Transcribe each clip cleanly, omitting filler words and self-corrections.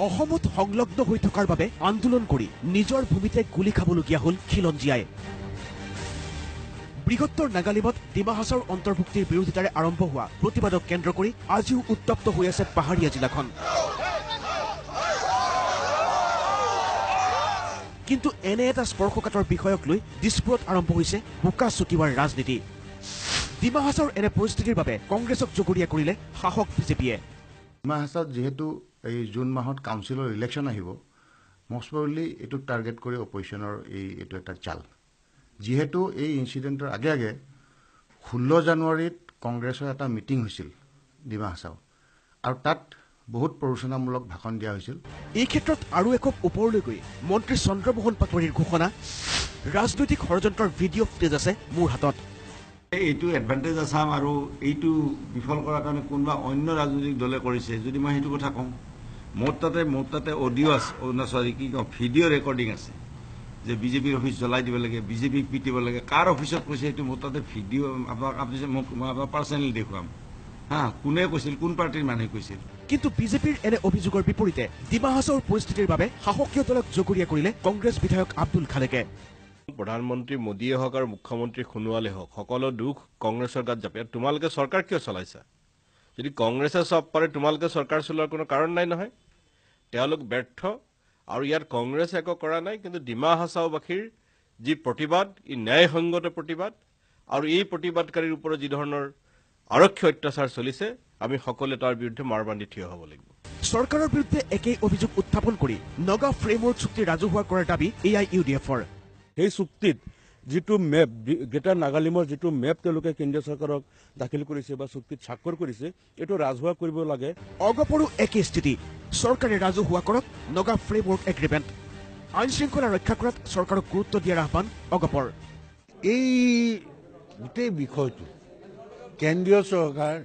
অসমত সংলগ্ন হৈ থকাৰ বাবে আন্দোলন কৰি নিজৰ ভূমিতে গুলি খাবলগীয়া হ'ল খিলঞ্জীয়াই। বৃহত্তৰ নাগালিমত ডিমা হাছাওৰ অন্তৰ্ভুক্তিৰ বিৰোধিতাৰে আৰম্ভ হোৱা প্ৰতিবাদক কেন্দ্ৰ কৰি আজিও উত্তপ্ত হৈ আছে পাহাৰীয়া জিলাখন। কিন্তু এনে এটা স্পৰ্শকাতৰ বিষয়ক লৈ দিছপুৰত আৰম্ভ হৈছে বোকা চুটিওৱাৰ ৰাজনীতি। ডিমা হাছাওৰ এনে পৰিস্থিতিৰ বাবে কংগ্ৰেছক জগৰীয়া কৰিলে শাসক বিজেপিয়ে। ডিমা হাছাওত যেহেতু এই জুন মাহত কাউন্সিলৰ ইলেকশ্যন আহিব, মষ্ট প্ৰবেবলি এইটোক টাৰ্গেট কৰি অপজিশ্যনৰ এইটো এটা চাল। যেহেতু এই ইনচিডেণ্টৰ আগে আগে 16 জানুৱাৰীত কংগ্ৰেছৰ এটা মিটিং হৈছিল ডিমা হাছাও, আৰু তাত বহুত প্ৰৰোচনামূলক ভাষণ দিয়া হৈছিল। এই ক্ষেত্ৰত আৰু একক ওপৰলৈ গৈ মন্ত্ৰী চন্দ্ৰমোহন পাটোৱাৰীৰ ঘোষণা, ৰাজনৈতিক ষড়যন্ত্ৰৰ ভিডিঅ' ফুটেজ আছে মোৰ হাতত। এইটো এডভান্টেজ আছাম আৰু এইটো বিফল কৰাৰ কাৰণে কোনোবা অন্য ৰাজনৈতিক দলে কৰিছে যদি মই সেইটো কথা কওঁ, মোৰ তাতে অডিঅ' আছে, কি কওঁ ভিডিঅ' ৰেকৰ্ডিং আছে যে বিজেপিৰ অফিচ জ্বলাই দিব লাগে, বিজেপিক পিটিব লাগে। কাৰ অফিচত কৈছে সেইটো মোৰ তাতে ভিডিঅ' আপোনাক পাৰ্চনেলি দেখুৱাম। কোনে কৈছিল, কোন পাৰ্টিৰ মানুহে কৈছিল। কিন্তু বিজেপিৰ এনে অভিযোগৰ বিপৰীতে ডিমা হাছাওৰ পৰিস্থিতিৰ বাবে শাসকীয় দলক জগৰীয়া কৰিলে কংগ্ৰেছ বিধায়ক আব্দুল খালেকে। প্ৰধানমন্ত্ৰী মোদীয়ে হওক আৰু মুখ্যমন্ত্ৰী সোণোৱালে হওক, সকলো দুখ কংগ্ৰেছৰ গাত জাপে। তোমালোকে চৰকাৰ কিয় চলাইছা? যদি কংগ্ৰেছে চব পাৰে তোমালোকে চৰকাৰ চলোৱাৰ কোনো কাৰণ নাই নহয়। তেওঁলোক ব্যৰ্থ, আৰু ইয়াত কংগ্ৰেছে একো কৰা নাই। কিন্তু ডিমা হাছাওবাসীৰ যি প্ৰতিবাদ, ই ন্যায়সংগত প্ৰতিবাদ, আৰু এই প্ৰতিবাদকাৰীৰ ওপৰত যি ধৰণৰ আৰক্ষী অত্যাচাৰ চলিছে, আমি সকলোৱে তাৰ বিৰুদ্ধে মাৰ বান্ধি থিয় হ'ব লাগিব। চৰকাৰৰ বিৰুদ্ধে একেই অভিযোগ উত্থাপন কৰি নগা ফ্ৰেমৱৰ্ক চুক্তি ৰাজহুৱা কৰাৰ দাবী AIUDFৰ। এই চুক্তিত যিটো মেপ, গ্ৰেটাৰ নাগালিমৰ যিটো মেপ তেওঁলোকে কেন্দ্ৰীয় চৰকাৰক দাখিল কৰিছে বা চুক্তিত স্বাক্ষৰ কৰিছে, এইটো ৰাজহুৱা কৰিব লাগে। অগপৰো একেই স্থিতি, চৰকাৰে ৰাজহুৱা কৰক নগা ফ্ৰেমৱৰ্ক এগ্ৰিমেণ্ট। আইন শৃংখলা ৰক্ষা কৰাত চৰকাৰক গুৰুত্ব দিয়াৰ আহ্বান অগপৰ। এই গোটেই বিষয়টো কেন্দ্ৰীয় চৰকাৰ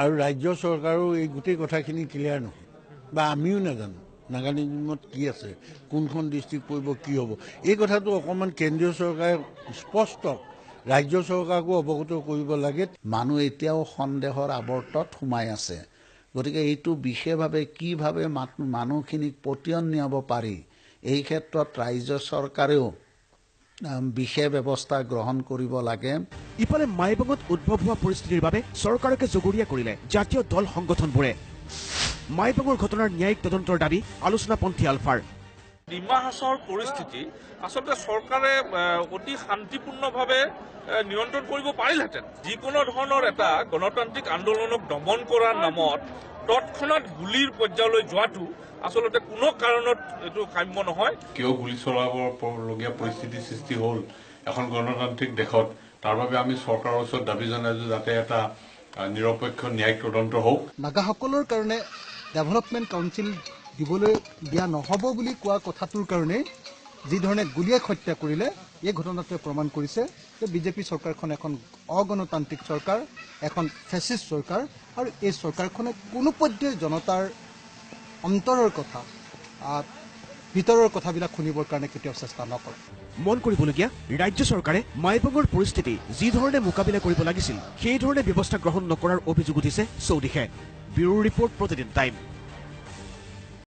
আৰু ৰাজ্য চৰকাৰো এই গোটেই কথাখিনি ক্লিয়াৰ নহয়, বা আমিও নাজানো নাগালেণ্ডত কি আছে, কোনখন ডিষ্ট্ৰিক্ট পৰিব, কি হ'ব। এই কথাটো অকণমান কেন্দ্ৰীয় চৰকাৰে স্পষ্ট ৰাজ্য চৰকাৰকো অৱগত কৰিব লাগে। মানুহ এতিয়াও সন্দেহৰ আৱৰ্তত সোমাই আছে, গতিকে এইটো বিশেষভাৱে কিভাৱে মানুহখিনিক পতিয়ন নিয়াব পাৰি, এই ক্ষেত্ৰত ৰাজ্য চৰকাৰেও বিশেষ ব্যৱস্থা গ্ৰহণ কৰিব লাগে। ইফালে মাইবঙত উদ্ভৱ হোৱা পৰিস্থিতিৰ বাবে চৰকাৰকে জগৰীয়া কৰিলে জাতীয় দল সংগঠনবোৰে। মাইবঙৰ ঘটনাৰ ন্যায়িক তদন্তৰ দাবী আলোচনাপন্থী আলফাৰ। ডিমা হাছাওৰ পৰিস্থিতি আচলতে চৰকাৰে অতি শান্তিপূৰ্ণভাৱে নিয়ন্ত্ৰণ কৰিব পাৰিলহেঁতেন। যিকোনো ধৰণৰ এটা গণতান্ত্ৰিক আন্দোলনক দমন কৰাৰ নামত তৎক্ষণাৎ গুলীৰ পৰ্যায়লৈ যোৱাটো আচলতে কোনো কাৰণত এইটো কাম্য নহয়। কিয় গুলী চলাবলগীয়া পৰিস্থিতিৰ সৃষ্টি হ'ল এখন গণতান্ত্ৰিক দেশত, তাৰ বাবে আমি চৰকাৰৰ ওচৰত দাবী জনাইছো যাতে এটা নিৰপেক্ষ ন্যায়িক তদন্ত হওক। নাগাসকলৰ কাৰণে ডেভেলপমেণ্ট কাউন্সিল দিবলৈ দিয়া নহ'ব বুলি কোৱা কথাটোৰ কাৰণে যি ধৰণে গুলীয়াই হত্যা কৰিলে, এই ঘটনাটোৱে প্ৰমাণ কৰিছে যে বিজেপি চৰকাৰখন এখন অগণতান্ত্ৰিক চৰকাৰ, এখন ফেচিষ্ট চৰকাৰ, আৰু এই চৰকাৰখনে কোনো পৰ্যায়ে জনতাৰ অন্তৰৰ কথা, ভিতৰৰ কথাবিলাক শুনিবৰ কাৰণে কেতিয়াও চেষ্টা নকৰে। মন কৰিবলগীয়া, ৰাজ্য চৰকাৰে মাইবঙৰ পৰিস্থিতি যি ধৰণে মোকাবিলা কৰিব লাগিছিল সেই ধৰণে ব্যৱস্থা গ্ৰহণ নকৰাৰ অভিযোগ উঠিছে চৌদিশে। ব্যুৰো ৰিপৰ্ট, প্ৰতিদিন টাইম।